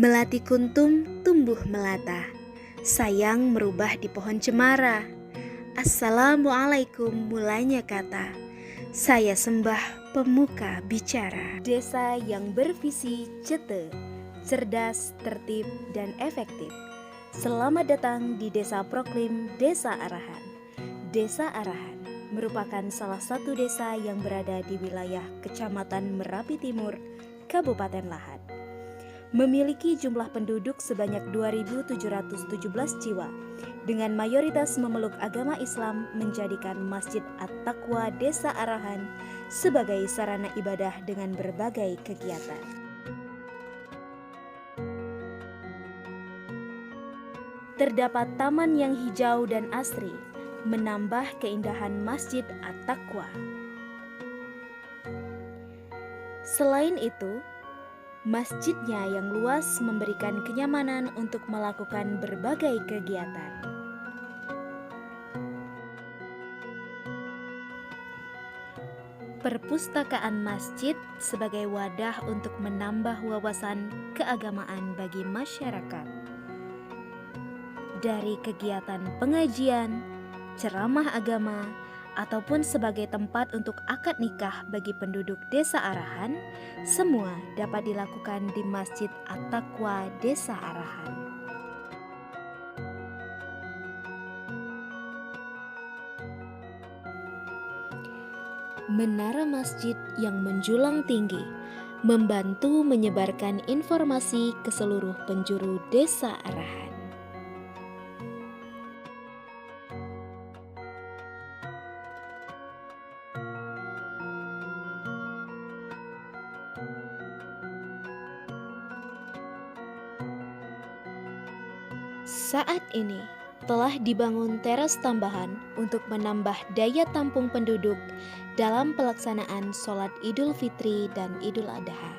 Melati kuntum tumbuh melata, sayang merubah di pohon cemara. Assalamualaikum mulanya kata, saya sembah pemuka bicara. Desa yang bervisi cete, cerdas, tertib, dan efektif. Selamat datang di Desa Proklim Desa Arahan. Desa Arahan merupakan salah satu desa yang berada di wilayah Kecamatan Merapi Timur, Kabupaten Lahat. Memiliki jumlah penduduk sebanyak 2.717 jiwa, dengan mayoritas memeluk agama Islam, menjadikan Masjid At-Taqwa Desa Arahan sebagai sarana ibadah dengan berbagai kegiatan. Terdapat taman yang hijau dan asri, menambah keindahan Masjid At-Taqwa. Selain itu, masjidnya yang luas memberikan kenyamanan untuk melakukan berbagai kegiatan. Perpustakaan masjid sebagai wadah untuk menambah wawasan keagamaan bagi masyarakat. Dari kegiatan pengajian, ceramah agama, ataupun sebagai tempat untuk akad nikah bagi penduduk Desa Arahan, semua dapat dilakukan di Masjid At-Taqwa Desa Arahan. Menara masjid yang menjulang tinggi membantu menyebarkan informasi ke seluruh penjuru Desa Arahan. Saat ini telah dibangun teras tambahan untuk menambah daya tampung penduduk dalam pelaksanaan sholat Idul Fitri dan Idul Adha.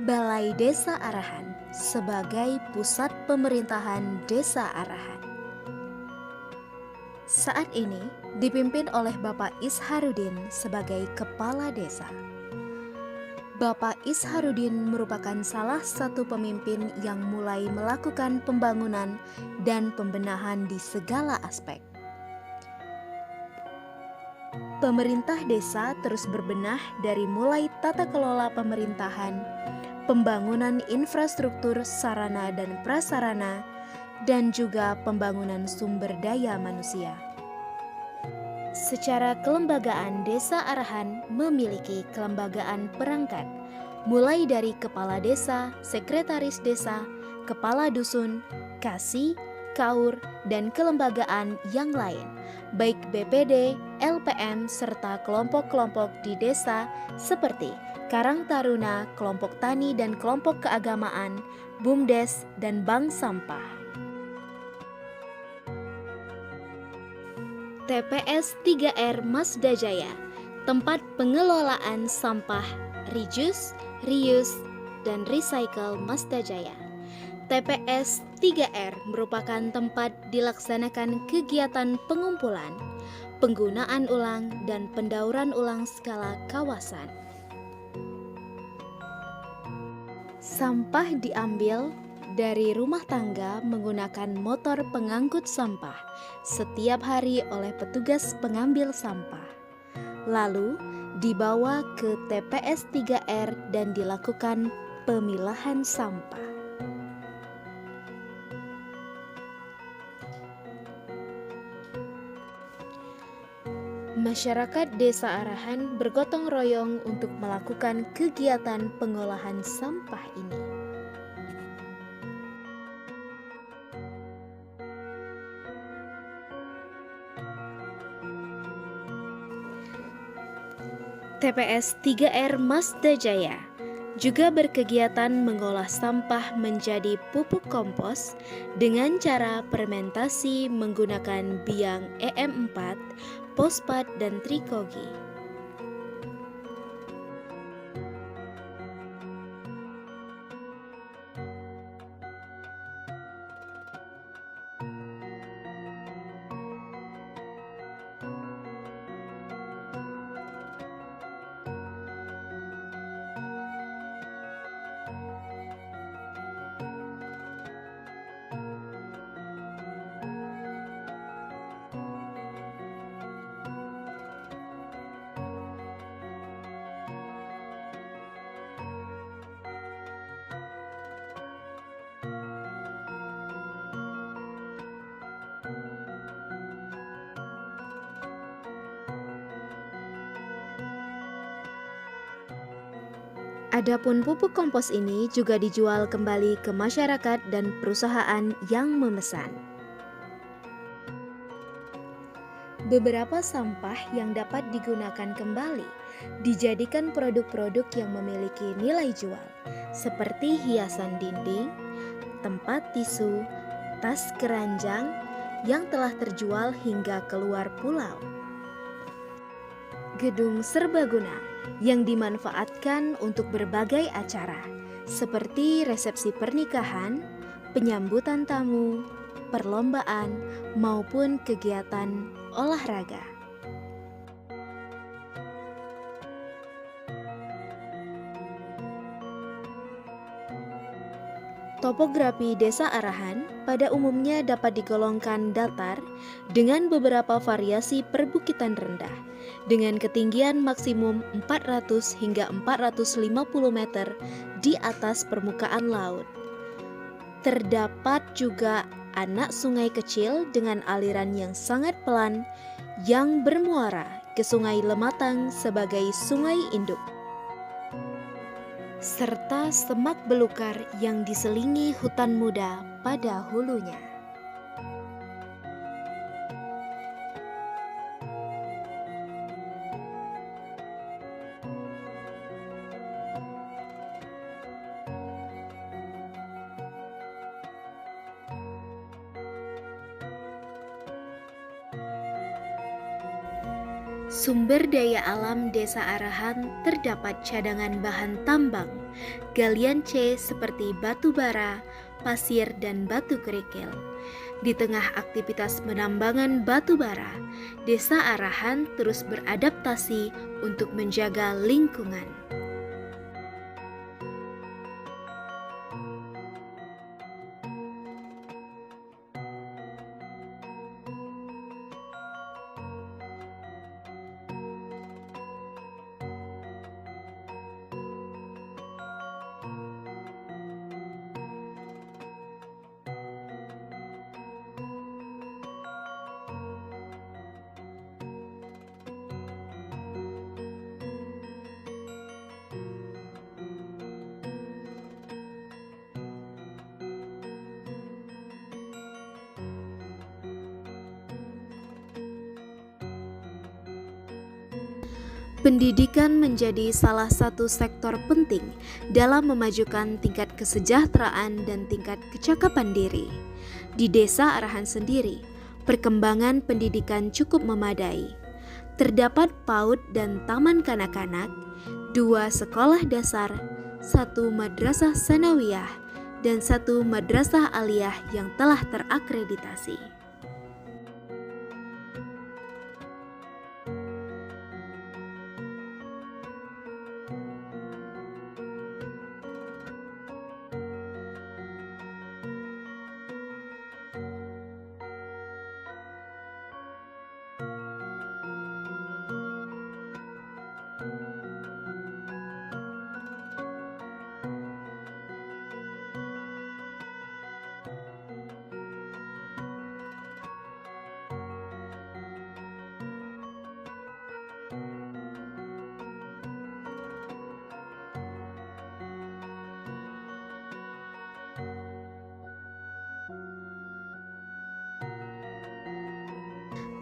Balai Desa Arahan sebagai pusat pemerintahan Desa Arahan. Saat ini dipimpin oleh Bapak Isharudin sebagai Kepala Desa. Bapak Isharudin merupakan salah satu pemimpin yang mulai melakukan pembangunan dan pembenahan di segala aspek. Pemerintah desa terus berbenah dari mulai tata kelola pemerintahan, pembangunan infrastruktur sarana dan prasarana, dan juga pembangunan sumber daya manusia. Secara kelembagaan, Desa Arahan memiliki kelembagaan perangkat, mulai dari kepala desa, sekretaris desa, kepala dusun, kasih, kaur, dan kelembagaan yang lain, baik BPD, LPM, serta kelompok-kelompok di desa seperti Karang Taruna, kelompok tani dan kelompok keagamaan, BUMDes, dan Bank Sampah. TPS 3R Mazda Jaya, tempat pengelolaan sampah reduce, reuse, dan recycle Mazda Jaya. TPS 3R merupakan tempat dilaksanakan kegiatan pengumpulan, penggunaan ulang, dan pendauran ulang skala kawasan. Sampah diambil dari rumah tangga menggunakan motor pengangkut sampah setiap hari oleh petugas pengambil sampah. Lalu dibawa ke TPS 3R dan dilakukan pemilahan sampah. Masyarakat Desa Arahan bergotong royong untuk melakukan kegiatan pengolahan sampah ini. TPS 3R Mazda Jaya juga berkegiatan mengolah sampah menjadi pupuk kompos dengan cara fermentasi menggunakan biang EM4, fosfat, dan trikogi. Adapun pupuk kompos ini juga dijual kembali ke masyarakat dan perusahaan yang memesan. Beberapa sampah yang dapat digunakan kembali dijadikan produk-produk yang memiliki nilai jual, seperti hiasan dinding, tempat tisu, tas keranjang yang telah terjual hingga keluar pulau. Gedung serbaguna yang dimanfaatkan untuk berbagai acara seperti resepsi pernikahan, penyambutan tamu, perlombaan, maupun kegiatan olahraga. Topografi Desa Arahan pada umumnya dapat digolongkan datar dengan beberapa variasi perbukitan rendah dengan ketinggian maksimum 400 hingga 450 meter di atas permukaan laut. Terdapat juga anak sungai kecil dengan aliran yang sangat pelan yang bermuara ke Sungai Lematang sebagai sungai induk, serta semak belukar yang diselingi hutan muda pada hulunya. Sumber daya alam Desa Arahan terdapat cadangan bahan tambang, galian C seperti batu bara, pasir, dan batu kerikil. Di tengah aktivitas penambangan batu bara, Desa Arahan terus beradaptasi untuk menjaga lingkungan. Pendidikan menjadi salah satu sektor penting dalam memajukan tingkat kesejahteraan dan tingkat kecakapan diri. Di Desa Arahan sendiri, perkembangan pendidikan cukup memadai. Terdapat PAUD dan taman kanak-kanak, 2 sekolah dasar, 1 madrasah sanawiyah, dan 1 madrasah aliyah yang telah terakreditasi.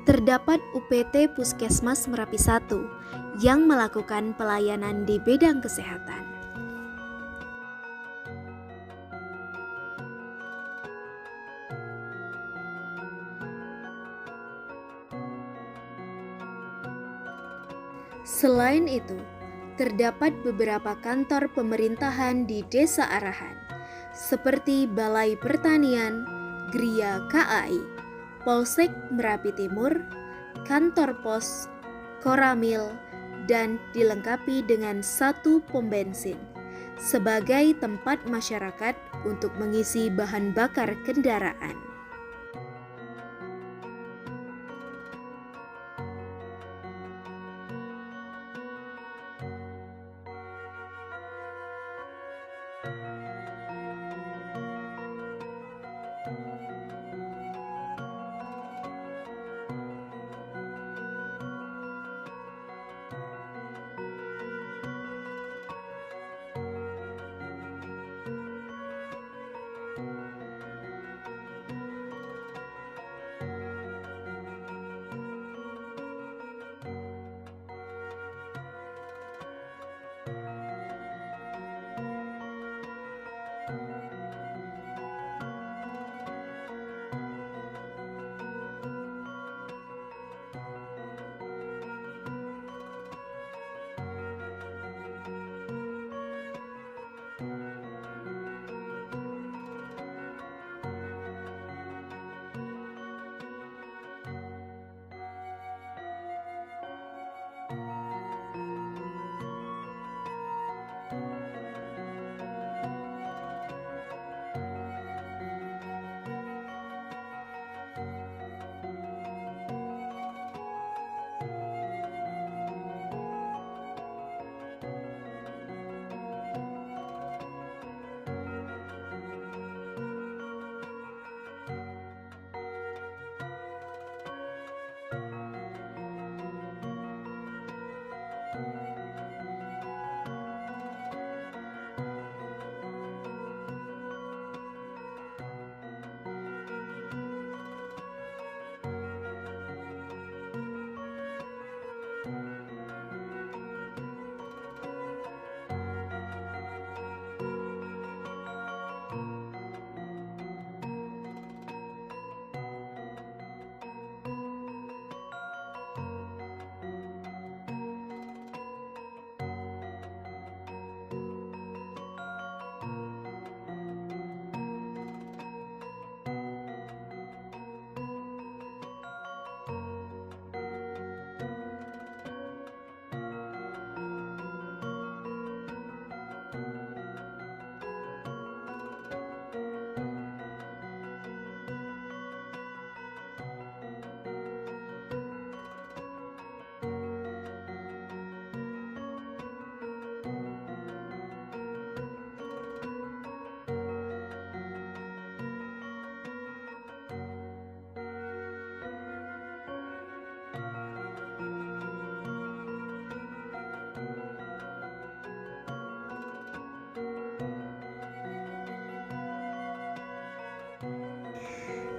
terdapat UPT Puskesmas Merapi 1 yang melakukan pelayanan di bidang kesehatan. Selain itu, terdapat beberapa kantor pemerintahan di Desa Arahan, seperti Balai Pertanian, Gria KAI, Polsek Merapi Timur, kantor pos, Koramil, dan dilengkapi dengan 1 pom bensin sebagai tempat masyarakat untuk mengisi bahan bakar kendaraan.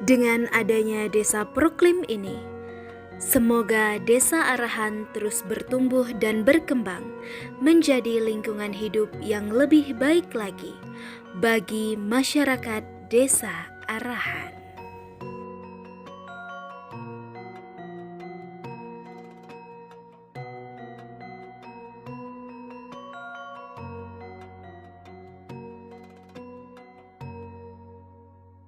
Dengan adanya Desa Proklim ini, semoga Desa Arahan terus bertumbuh dan berkembang menjadi lingkungan hidup yang lebih baik lagi bagi masyarakat Desa Arahan.